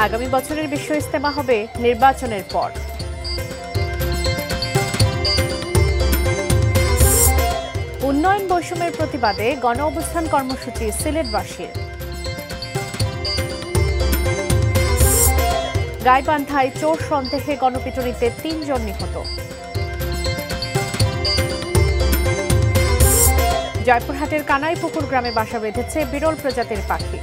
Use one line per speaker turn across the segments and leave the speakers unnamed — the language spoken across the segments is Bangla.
আগামী বছরের বিশ্ব ইজতেমা হবে নির্বাচনের পর। উন্নয়ন বৈষম্যের প্রতিবাদে গণ অবস্থান কর্মসূচি সিলেটবাসীর। গাইবান্ধায় চোর সন্দেহে গণপিটুনিতে ৩ জন নিহত। জয়পুরহাটের কানাইপুকুর গ্রামে বাসা বেঁধেছে বিরল প্রজাতির পাখি।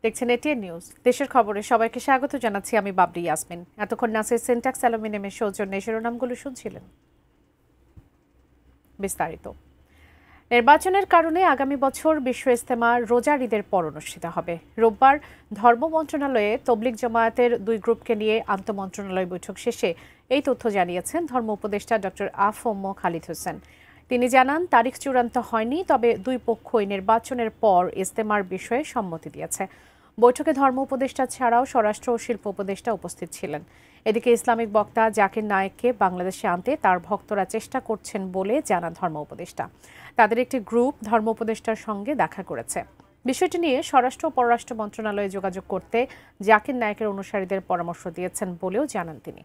দেখছেন এটিএন নিউজ। দেশের খবরে সবাইকে স্বাগত জানাচ্ছি আমি বাবরি ইয়াসমিন। এতক্ষণ নাসির সিনট্যাক্স অ্যালুমিনিয়ামের সৌজন্যে শিরোনামগুলো শুনছিলেন। বিস্তারিত। নির্বাচনের কারণে আগামী বছর বিশ্ব ইজতেমা রোজার ঈদের পর অনুষ্ঠিত হবে। রোববার ধর্ম মন্ত্রণালয়ে তবলিগ জামায়াতের 2 গ্রুপকে নিয়ে আন্তঃমন্ত্রণালয় বৈঠক শেষে এই তথ্য জানিয়েছেন ধর্ম উপদেষ্টা ডক্টর আ.ফ.ম. খালিদ হোসেন। তিনি জানান, তারিখ চূড়ান্ত হয়নি, তবে 2 পক্ষই নির্বাচনের পর ইজতেমার বিষয়ে সম্মতি দিয়েছে। বৈঠকে ধর্ম উপদেষ্টা ছাড়াও স্বরাষ্ট্র ও শিল্প উপদেষ্টা উপস্থিত ছিলেন। এদিকে ইসলামিক বক্তা জাকির নায়েককে বাংলাদেশে আনতে তার ভক্তরা চেষ্টা করছেন বলে জানান ধর্ম উপদেষ্টা। তাদের একটি গ্রুপ ধর্ম উপদেষ্টার সঙ্গে দেখা করেছে। বিষয়টি নিয়ে স্বরাষ্ট্র ও পররাষ্ট্র মন্ত্রণালয়ে যোগাযোগ করতে জাকির নায়েকের অনুসারীদের পরামর্শ দিয়েছেন বলেও জানান তিনি।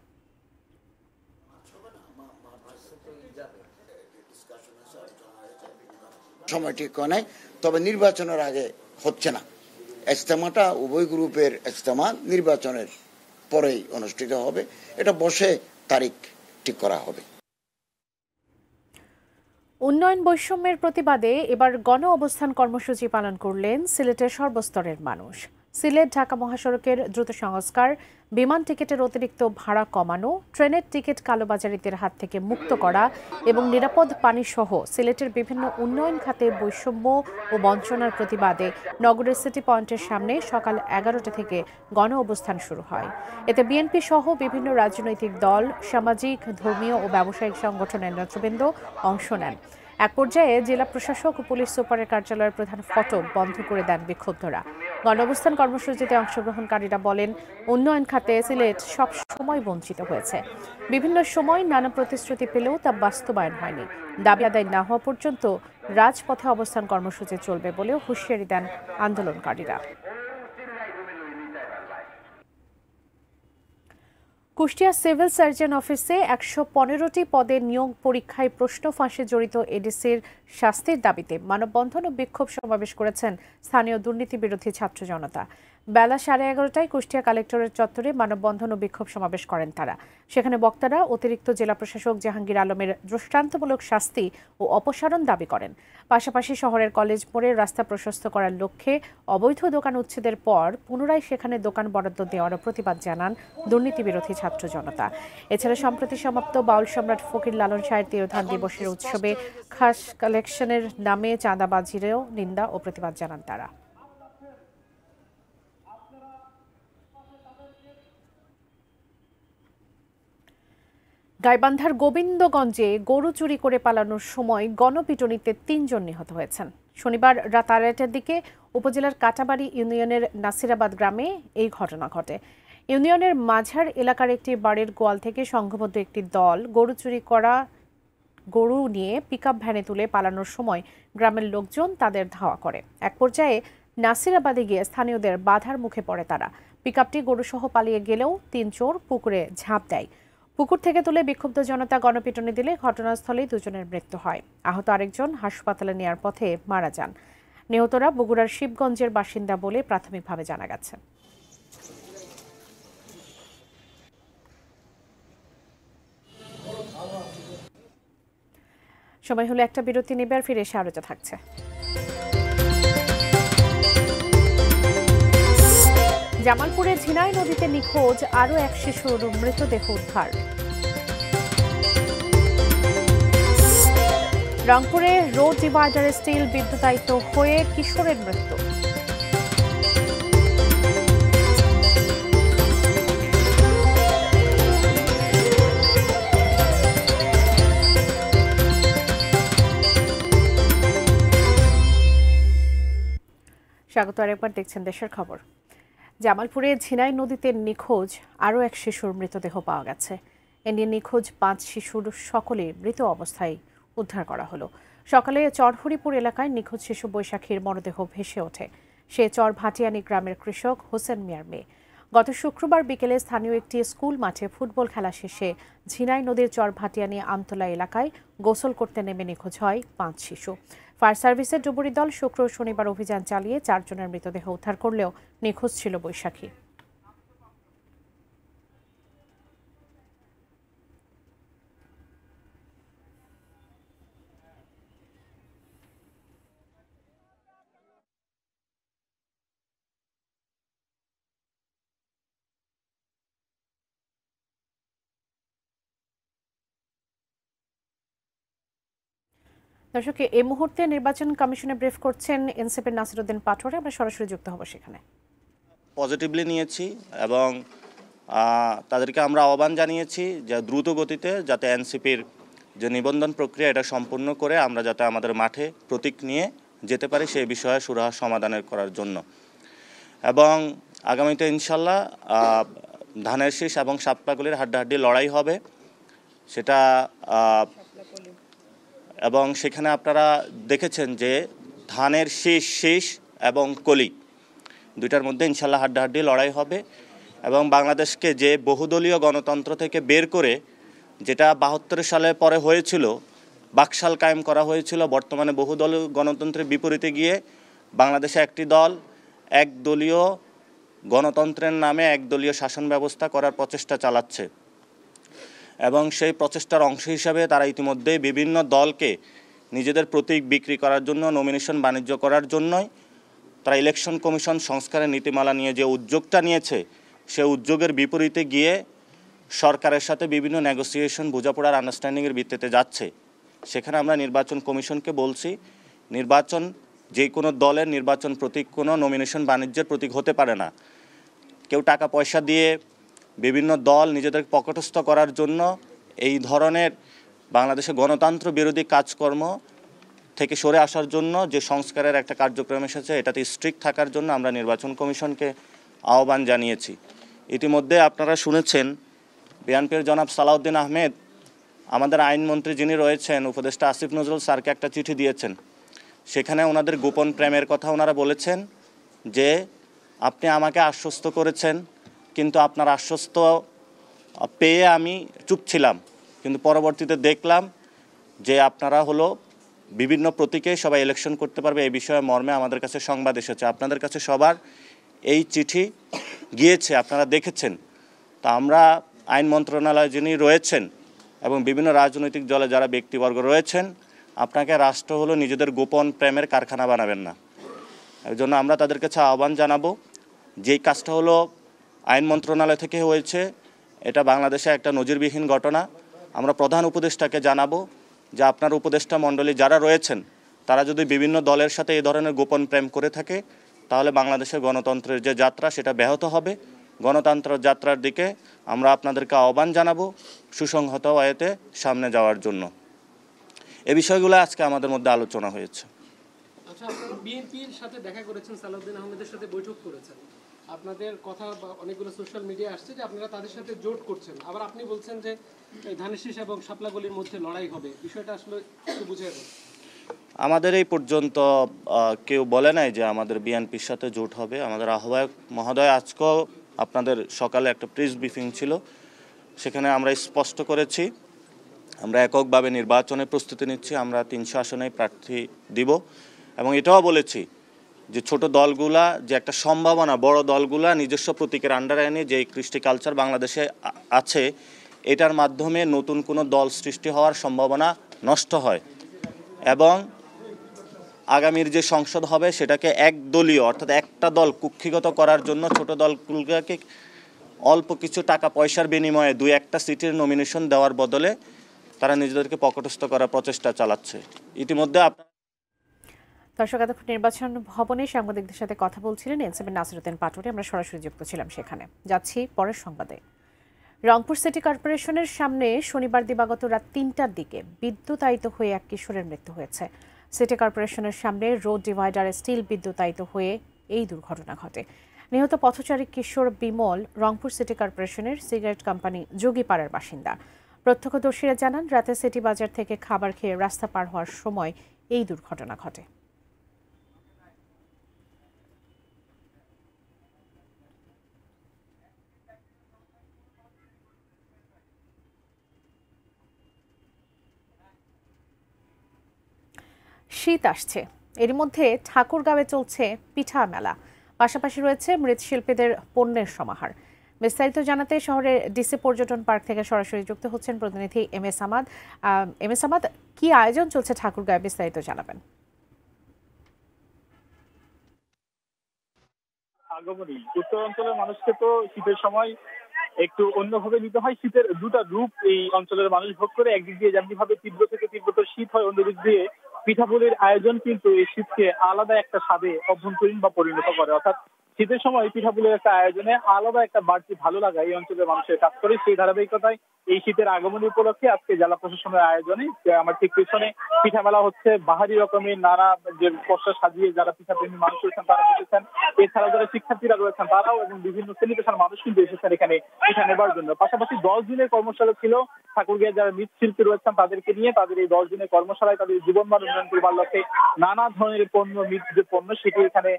সময় ঠিক নাই, তবে নির্বাচনের আগে হচ্ছে না। ইজতেমাটা উভয় গ্রুপের ইজতেমা নির্বাচনের পরেই অনুষ্ঠিত হবে। এটা বসে তারিখ ঠিক করা হবে।
উন্নয়ন বৈষম্যের প্রতিবাদে এবার গণ অবস্থান কর্মসূচি পালন করলেন সিলেটের সর্বস্তরের মানুষ। সিলেট ঢাকা মহাসড়কের দ্রুত সংস্কার, বিমান টিকিটের অতিরিক্ত ভাড়া কমানো, ট্রেনের টিকিট কালোবাজারিদের হাত থেকে মুক্ত করা এবং নিরাপদ পানি সহ সিলেটের বিভিন্ন উন্নয়ন খাতে বৈষম্য ও বঞ্চনার প্রতিবাদে নগরের সিটি পয়েন্টের সামনে সকাল 11টা থেকে গণ অবস্থান শুরু হয়। এতে বিএনপি সহ বিভিন্ন রাজনৈতিক দল, সামাজিক, ধর্মীয় ও ব্যবসায়িক সংগঠনের নেতৃবৃন্দ অংশ নেন। এক পর্যায়ে জেলা প্রশাসক ও পুলিশ সুপারের কার্যালয়ের প্রধান ফটক বন্ধ করে দেন বিক্ষুব্ধরা। গণঅবস্থান কর্মসূচিতে অংশগ্রহণকারীরা বলেন, উন্নয়ন খাতে সিলেট সব সময় বঞ্চিত হয়েছে। বিভিন্ন সময় নানা প্রতিশ্রুতি পেলেও তা বাস্তবায়ন হয়নি। দাবি আদায় না হওয়া পর্যন্ত রাজপথে অবস্থান কর্মসূচি চলবে বলেও হুঁশিয়ারি দেন আন্দোলনকারীরা। কুষ্টিয়া সিভিল সার্জন অফিসে 115টি পদে নিয়োগ পরীক্ষায় প্রশ্ন ফাঁসে জড়িত এডিসির শাস্তির দাবিতে মানববন্ধন ও বিক্ষোভ সমাবেশ করেছেন স্থানীয় দুর্নীতি বিরোধী ছাত্র জনতা। বেলা 11:30টায় কুষ্টিয়া কালেক্টরেট চত্বরে মানববন্ধন ও বিক্ষোভ সমাবেশ করেন তারা। সেখানে বক্তারা অতিরিক্ত জেলা প্রশাসক জাহাঙ্গীর আলমের দৃষ্টান্তমূলক শাস্তি ও অপসারণ দাবি করেন। পাশাপাশি শহরের কলেজ মোড়ে রাস্তা প্রশস্ত করার লক্ষ্যে অবৈধ দোকান উচ্ছেদের পর পুনরায় সেখানে দোকান বরাদ্দ দেওয়ারও প্রতিবাদ জানান দুর্নীতি বিরোধী ছাত্র জনতা। এছাড়া সম্প্রতি সমাপ্ত বাউল সম্রাট ফকির লালন শাহের তিরোধান দিবসের উৎসবে খাস কালেকশনের নামে চাঁদাবাজিরও নিন্দা ও প্রতিবাদ জানান তারা। গাইবান্ধার গোবিন্দগঞ্জে গরু চুরি করে পালানোর সময় গণপিটুনিতে 3 জন নিহত হয়েছেন। শনিবার রাত 8টার দিকে উপজেলার কাটাবাড়ি ইউনিয়নের নাসিরাবাদ গ্রামে এই ঘটনা ঘটে। ইউনিয়নের মাঝার এলাকার একটি বাড়ির গোয়াল থেকে সংঘবদ্ধ একটি দল গরু চুরি করা গরু নিয়ে পিকআপ ভ্যানে তুলে পালানোর সময় গ্রামের লোকজন তাদের ধাওয়া করে। এক পর্যায়ে নাসিরাবাদে গিয়ে স্থানীয়দের বাধার মুখে পড়ে তারা। পিকআপটি গরুসহ পালিয়ে গেলেও 3 চোর পুকুরে ঝাঁপ দেয়। পুকুর থেকে তুলে বিক্ষুব্ধ জনতা গণপিটুনি দিলে ঘটনাস্থলেই 2 জনের মৃত্যু হয়। আহত আরেকজন হাসপাতালে নেয়ার পথে মারা যান। নিহতরা বগুড়ার শিবগঞ্জের বাসিন্দা বলে প্রাথমিকভাবে জানা গেছে। সময় হলো একটা বিরতি নেবে, আর ফিরে এসে আরো যা থাকছে। জামালপুরের ঝিনাই নদীতে নিখোঁজ আরও এক শিশুর মৃতদেহ উদ্ধার। রংপুরে রোড ডিভাইডারে স্টিল বিদ্যুতায়িত হয়ে কিশোরের মৃত্যু। স্বাগত আরেকবার, দেখছেন দেশের খবর। জামালপুরে ঝিনাই নদীতে নিখোঁজ আরও এক শিশুর মৃতদেহ পাওয়া গেছে। এ নিয়ে নিখোঁজ 5 শিশুর সকলে মৃত অবস্থায় উদ্ধার করা হলো। সকালে চরহরিপুর এলাকায় নিখোঁজ শিশু বৈশাখীর মরদেহ ভেসে ওঠে। সে চর ভাটিয়ানি গ্রামের কৃষক হোসেন মিয়ার মেয়ে। গত শুক্রবার বিকেলে স্থানীয় একটি স্কুল মাঠে ফুটবল খেলা শেষে ঝিনাই নদীর চর ভাটিয়ানি আমতলা এলাকায় গোসল করতে নেমে নিখোঁজ হয় 5 শিশু। ফায়ার সার্ভিসের ডুবুরি দল শুক্র ও শনিবার অভিযান চালিয়ে 4 জনের মৃতদেহ উদ্ধার করলেও নিখোঁজ ছিল বৈশাখী। দর্শক, এই মুহূর্তে নির্বাচন কমিশনে ব্রিফ করছেন এনসিপির নাসিরউদ্দিন পাটোয়ারি। আমরা সরাসরি যুক্ত হব সেখানে।
পজিটিভলি নিয়েছি এবং তাদেরকে আমরা আহ্বান জানিয়েছি যে দ্রুত গতিতে যাতে এনসিপির যে নিবন্ধন প্রক্রিয়া এটা সম্পূর্ণ করে আমরা যাতে আমাদের মাঠে প্রতীক নিয়ে যেতে পারি সেই বিষয়ে সুরাহা সমাধানের করার জন্য। এবং আগামীতে ইনশাল্লাহ ধানের শীষ এবং সাপলাকলির হাড্ডাহাড্ডি লড়াই হবে সেটা, এবং সেখানে আপনারা দেখেছেন যে ধানের শীষ এবং কলি দুইটার মধ্যে ইনশাল্লাহ হাড্ডাহাড্ডি লড়াই হবে। এবং বাংলাদেশকে যে বহুদলীয় গণতন্ত্র থেকে বের করে যেটা 72 সালে পরে হয়েছিল, বাকশাল কায়েম করা হয়েছিল, বর্তমানে বহুদলীয় গণতন্ত্রের বিপরীতে গিয়ে বাংলাদেশে একটি দল একদলীয় গণতন্ত্রের নামে একদলীয় শাসন ব্যবস্থা করার প্রচেষ্টা চালাচ্ছে। এবং সেই প্রচেষ্টার অংশ হিসাবে তারা ইতিমধ্যেই বিভিন্ন দলকে নিজেদের প্রতীক বিক্রি করার জন্য, নমিনেশন বাণিজ্য করার জন্যই তারা ইলেকশন কমিশন সংস্কারের নীতিমালা নিয়ে যে উদ্যোগটা নিয়েছে সে উদ্যোগের বিপরীতে গিয়ে সরকারের সাথে বিভিন্ন নেগোসিয়েশন, বোঝাপড়ার আন্ডারস্ট্যান্ডিংয়ের ভিত্তিতে যাচ্ছে। সেখানে আমরা নির্বাচন কমিশনকে বলছি, নির্বাচন যে কোনো দলের নির্বাচন প্রতীক কোনো নমিনেশন বাণিজ্যের প্রতীক হতে পারে না। কেউ টাকা পয়সা দিয়ে বিভিন্ন দল নিজেদের পকেটস্থ করার জন্য এই ধরনের বাংলাদেশে গণতন্ত্র বিরোধী কাজকর্ম থেকে সরে আসার জন্য যে সংস্কারের একটা কার্যক্রম এসেছে এটাতে স্ট্রিক্ট থাকার জন্য আমরা নির্বাচন কমিশনকে আহ্বান জানিয়েছি। ইতিমধ্যে আপনারা শুনেছেন বিএনপির জনাব সালাউদ্দিন আহমেদ আমাদের আইনমন্ত্রী যিনি রয়েছেন উপদেষ্টা আসিফ নজরুল স্যারকে একটা চিঠি দিয়েছেন। সেখানে ওনাদের গোপন প্রেমের কথা ওনারা বলেছেন যে আপনি আমাকে আশ্বস্ত করেছেন, কিন্তু আপনার আশ্বস্ত পেয়ে আমি চুপ ছিলাম, কিন্তু পরবর্তীতে দেখলাম যে আপনারা হলো বিভিন্ন প্রতীকে সবাই ইলেকশন করতে পারবে এই বিষয়ে মর্মে আমাদের কাছে সংবাদ এসেছে। আপনাদের কাছে সবার এই চিঠি গিয়েছে, আপনারা দেখেছেন। তা আমরা আইন মন্ত্রণালয়ে যিনি রয়েছেন এবং বিভিন্ন রাজনৈতিক দলে যারা ব্যক্তিবর্গ রয়েছেন, আপনাকে রাষ্ট্র হলো নিজেদের গোপন প্রেমের কারখানা বানাবেন না। এই জন্য আমরা তাদের কাছে আহ্বান জানাবো, যেই কাজটা হলো আইন মন্ত্রণালয় থেকে হয়েছে এটা বাংলাদেশে একটা নজিরবিহীন ঘটনা। আমরা প্রধান উপদেষ্টাকে জানাবো যে আপনার উপদেষ্টা মণ্ডলী যারা রয়েছেন তারা যদি বিভিন্ন দলের সাথে এই ধরনের গোপন প্রেম করে থাকে তাহলে বাংলাদেশের গণতন্ত্রের যে যাত্রা সেটা ব্যাহত হবে। গণতন্ত্রের যাত্রার দিকে আমরা আপনাদেরকে আহ্বান জানাবো সুসংহত ওয়েতে সামনে যাওয়ার জন্য। এই বিষয়গুলো আজকে আমাদের মধ্যে আলোচনা হয়েছে।
আচ্ছা, আপনারা বিএনপির সাথে দেখা করেছেন, সালাউদ্দিন আহমেদের সাথে বৈঠক করেছেন, আপনাদের কথা অনেকগুলো সোশ্যাল মিডিয়া আসছে যে আপনারা তাদের সাথে জোট করছেন, আবার আপনি বলছেন যে ধানের শীষ এবং শাপলাগলির মধ্যে লড়াই হবে, বিষয়টা আসলে একটু বুঝিয়ে দেন।
আমাদের এই পর্যন্ত কেউ বলে নাই যে আমাদের বিএনপির সাথে জোট হবে। আমাদের আহ্বায়ক মহোদয় আজকেও আপনাদের সকালে একটা প্রেস ব্রিফিং ছিল, সেখানে আমরা স্পষ্ট করেছি আমরা এককভাবে নির্বাচনের প্রস্তুতি নিচ্ছি, আমরা 300 আসনেই প্রার্থী দিব। এবং এটাও বলেছি যে ছোট দলগুলা যে একটা সম্ভাবনা, বড় দলগুলা নিজস্ব প্রতীকের আন্ডারে এনে যে কৃষ্টি কালচার বাংলাদেশে আছে এটার মাধ্যমে নতুন কোনো দল সৃষ্টি হওয়ার সম্ভাবনা নষ্ট হয়। এবং আগামীর যে সংসদ হবে সেটাকে একদলীয় অর্থাৎ একটা দল কুক্ষিগত করার জন্য ছোট দলগুলোকে অল্প কিছু টাকা পয়সার বিনিময়ে 2-1টা সিটের নমিনেশন দেওয়ার বদলে তারা নিজেদেরকে পকেটস্থ করার প্রচেষ্টা চালাচ্ছে। ইতিমধ্যে
দর্শক, এতক্ষণ নির্বাচন ভবনে সাংবাদিকদের সাথে কথা বলছিলেন এনসিপির নাসিরউদ্দিন পাটোয়ারি। আমরা সরাসরি যুক্ত ছিলাম সেখানে। যাচ্ছি পরের সংবাদে। রংপুর সিটি কর্পোরেশনের সামনে শনিবার দিবাগত রাত 3টার দিকে বিদ্যুতায়িত হয়ে এক কিশোরের মৃত্যু হয়েছে। সিটি কর্পোরেশনের সামনে রোড ডিভাইডারে স্টিল বিদ্যুতায়িত হয়ে এই দুর্ঘটনা ঘটে। নিহত পথচারী কিশোর বিমল রংপুর সিটি কর্পোরেশনের সিগারেট কোম্পানি যোগীপাড়ার বাসিন্দা। প্রত্যক্ষদর্শীরা জানান, রাতে সিটি বাজার থেকে খাবার খেয়ে রাস্তা পার হওয়ার সময় এই দুর্ঘটনা ঘটে। শীত আসছে, এর মধ্যে ঠাকুরগাঁওয়ে চলছে পিঠা মেলা, পাশাপাশি রয়েছে মৃৎশিল্পীদের পণ্যের সমাহার। বিস্তারিত জানাতে শহরের ডিসি পর্যটন পার্ক থেকে সরাসরি যুক্ত হচ্ছেন প্রতিনিধি এম এস আহমদ। কি আয়োজন চলছে ঠাকুরগাঁওয়ে, বিস্তারিত জানাবেন।
আগমনী উত্তর অঞ্চলের মানুষকে তো শীতের সময় একটু অন্যভাবে নিতে হয়। শীতের দুটা রূপ এই অঞ্চলের মানুষ ভোগ করে। একদিক দিয়ে যেমনি ভাবে তীব্র থেকে তীব্রতর শীত হয়, অন্যদিক দিয়ে পিঠাপুলির আয়োজন কিন্তু এই শীতকে আলাদা একটা স্বাদে অভ্যন্তরীণ বা পরিণত করে। অর্থাৎ শীতের সময় পিঠাপুলির একটা আয়োজনে আলাদা একটা বাড়তি ভালো লাগা এই অঞ্চলের মানুষের কাজ করে। সেই ধারাবাহিকতায় এই শীতের আগমনী উপলক্ষে আজকে জেলা প্রশাসনের আয়োজনে আমার ঠিক পিছনে পিঠা মেলা হচ্ছে। বাহারি রকমের নানা যে পশা সাজিয়ে যারা পিঠা প্রেমী মানুষ রয়েছেন তারা এসেছেন, এছাড়াও যারা শিক্ষার্থীরা রয়েছেন তারাও এবং বিভিন্ন শ্রেণী পেশার মানুষ কিন্তু এসেছেন এখানে পিঠা নেবার জন্য। পাশাপাশি 10 দিনের কর্মশালা ছিল ঠাকুরগাঁয়ে যারা মৃৎশিল্পী রয়েছেন তাদেরকে নিয়ে। তাদের এই 10 দিনের কর্মশালায় তাদের জীবনমান উন্নয়ন করবার লক্ষ্যে নানা ধরনের পণ্য, মৃৎ যে পণ্য সেটি এখানে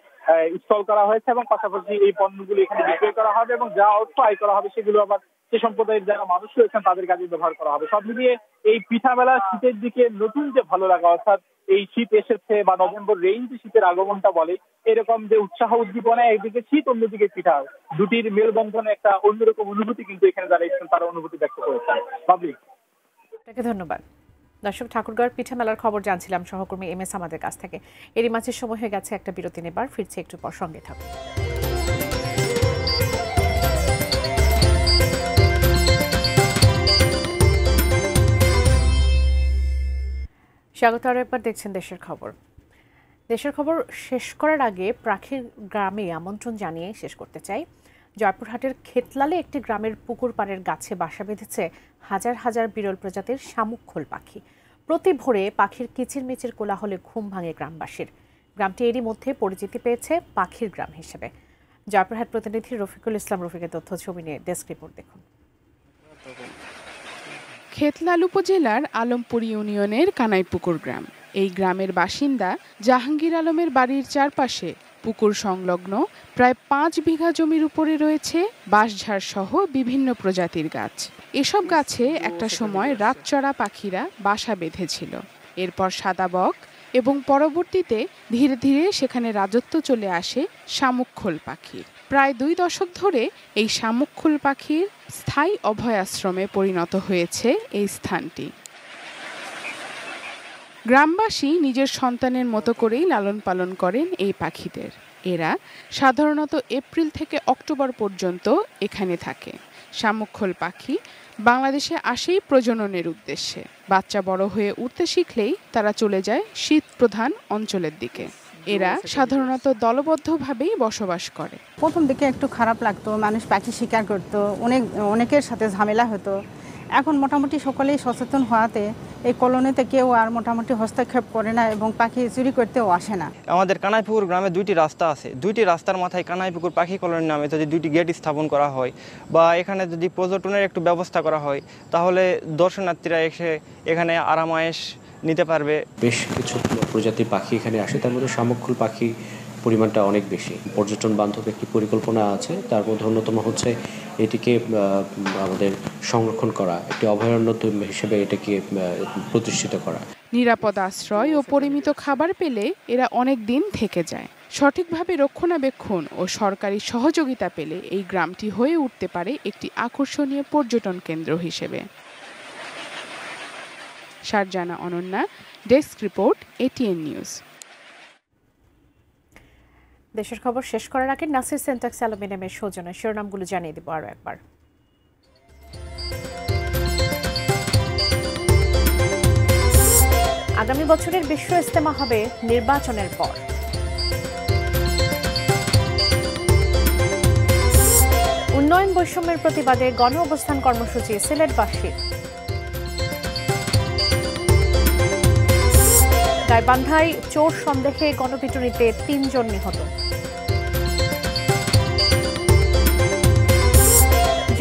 ইনস্টল করা হয়েছে এবং পাশাপাশি এই পণ্যগুলি এখানে বিক্রয় করা হবে এবং যা অর্থ আয় করা হবে সেগুলো আবার সে সম্প্রদায়ের যারা মানুষ রয়েছেন তাদের কাজে ব্যবহার করা হবে। সব মিলিয়ে এই পিঠা মেলা শীতের দিকে নতুন যে ভালো লাগা, অর্থাৎ এই শীত এসেছে বা নভেম্বর রেঞ্জ শীতের আগমনটা বলে, এরকম যে উৎসাহ উদ্দীপনা, একদিকে শীত অন্যদিকে পিঠা, দুটির মেলবন্ধনে একটা অন্যরকম অনুভূতি কিন্তু এখানে যারা এসেছেন তারা অনুভূতি ব্যক্ত করেছেন। পাবলিক,
আপনাকে ধন্যবাদ। দর্শক, ঠাকুরগাঁওয়ের পিঠা মেলার খবর জানছিলাম সহকর্মী এম এস আমাদের কাছ থেকে। এরই মাঝে সময় হয়ে গেছে একটা বিরতি নেবার, ফিরছে একটু পর, সঙ্গে থাকুন। স্বাগত আরও একবার, দেখছেন দেশের খবর। দেশের খবর শেষ করার আগে পাখির গ্রামে আমন্ত্রণ জানিয়ে শেষ করতে চাই। জয়পুরহাটের খেতলালে একটি গ্রামের পুকুর পাড়ের গাছে বাসা বেঁধেছে হাজার হাজার বিরল প্রজাতির শামুকখোল পাখি। প্রতি ভোরে পাখির কিচিরমিচির কোলাহলে ঘুম ভাঙে গ্রামবাসীর। গ্রামটি এরই মধ্যে পরিচিতি পেয়েছে পাখির গ্রাম হিসেবে। জয়পুরহাট প্রতিনিধি রফিকুল ইসলাম রফিকের তথ্য ছবি নিয়ে ডেস্ক রিপোর্ট দেখুন।
খেতলাল উপজেলার আলমপুর ইউনিয়নের কানাইপুকুর গ্রাম। এই গ্রামের বাসিন্দা জাহাঙ্গীর আলমের বাড়ির চারপাশে পুকুর সংলগ্ন প্রায় 5 বিঘা জমির উপরে রয়েছে বাঁশঝাড় সহ বিভিন্ন প্রজাতির গাছ। এসব গাছে একটা সময় রাতচরা পাখিরা বাসা বেঁধেছিল। এরপর সাদা বক এবং পরবর্তীতে ধীরে ধীরে সেখানে রাজত্ব চলে আসে শামুকখোল পাখির। প্রায় 2 দশক ধরে এই শামুকখোল পাখির স্থায়ী অভয়াশ্রমে পরিণত হয়েছে এই স্থানটি। গ্রামবাসী নিজের সন্তানের মতো করেই লালন পালন করেন এই পাখিদের। এরা সাধারণত এপ্রিল থেকে অক্টোবর পর্যন্ত এখানে থাকে। শামুকখোল পাখি বাংলাদেশে আসেই প্রজননের উদ্দেশ্যে। বাচ্চা বড় হয়ে উঠতে শিখলেই তারা চলে যায় শীত প্রধান অঞ্চলের দিকে। এরা সাধারণত দলবদ্ধভাবেই বসবাস করে।
প্রথম দিকে একটু খারাপ লাগতো, মানুষ পাখি শিকার করতো, অনেকের সাথে ঝামেলা হতো। এখন মোটামুটি সকলেই সচেতন হওয়াতে এই কলোনিতে কেউ আর মোটামুটি হস্তক্ষেপ করে না এবং পাখি চুরি করতেও আসে না।
আমাদের কানাইপুকুর গ্রামে 2টি রাস্তা আছে। 2টি রাস্তার মাথায় কানাইপুকুর পাখি কলোনি নামে যদি 2টি গেট স্থাপন করা হয় বা এখানে যদি পর্যটনের একটু ব্যবস্থা করা হয় তাহলে দর্শনার্থীরা এসে এখানে আরামায়েশ নিতে পারবে।
বেশ কিছু প্রজাতির পাখি এখানে আসে, তার মধ্যে শামুকখোল পাখি পরিমাণটা অনেক বেশি। পর্যটন বান্ধব একটি পরিকল্পনা আছে, তার মধ্যে অন্যতম হচ্ছে এটিকে আমাদের সংরক্ষণ করা, একটি অভয়ারণ্য হিসেবে এটাকে প্রতিষ্ঠিত করা।
নিরাপদ আশ্রয় ও পরিমিত খাবার পেলে এরা অনেক দিন থেকে যায়। সঠিকভাবে রক্ষণাবেক্ষণ ও সরকারি সহযোগিতা পেলে এই গ্রামটি হয়ে উঠতে পারে একটি আকর্ষণীয় পর্যটন কেন্দ্র হিসেবে। Sharjana Ananya, desk report, ATN news.
দেশের খবর শেষ করার আগে নাসির সেন্টাক্স অ্যালুমিনিয়ামের সৌজন্যে শিরোনামগুলো জানিয়ে দেব আরও একবার। আগামী বছরের বিশ্ব ইজতেমা হবে নির্বাচনের পর। উন্নয়ন বৈষম্যের প্রতিবাদে গণ অবস্থান কর্মসূচি সিলেটবাসীর। গাইবান্ধায় চোর সন্দেহে গণপিটুনিতে 3 জন নিহত।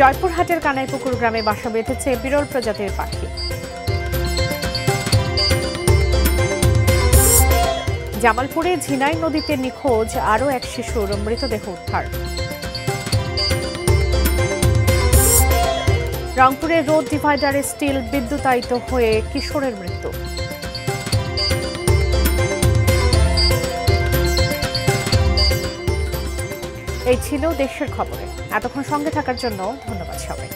জয়পুরহাটের কানাইপুকুর গ্রামে বাসা বেঁধেছে বিরল প্রজাতির পাখি। জামালপুরে ঝিনাই নদীতে নিখোঁজ আরও এক শিশুর মৃতদেহ উদ্ধার। রংপুরে রোড ডিভাইডারে স্টিল বিদ্যুতায়িত হয়ে কিশোরের মৃত্যু। এই ছিল দেশের খবরে। এতক্ষণ সঙ্গে থাকার জন্য ধন্যবাদ সবাই।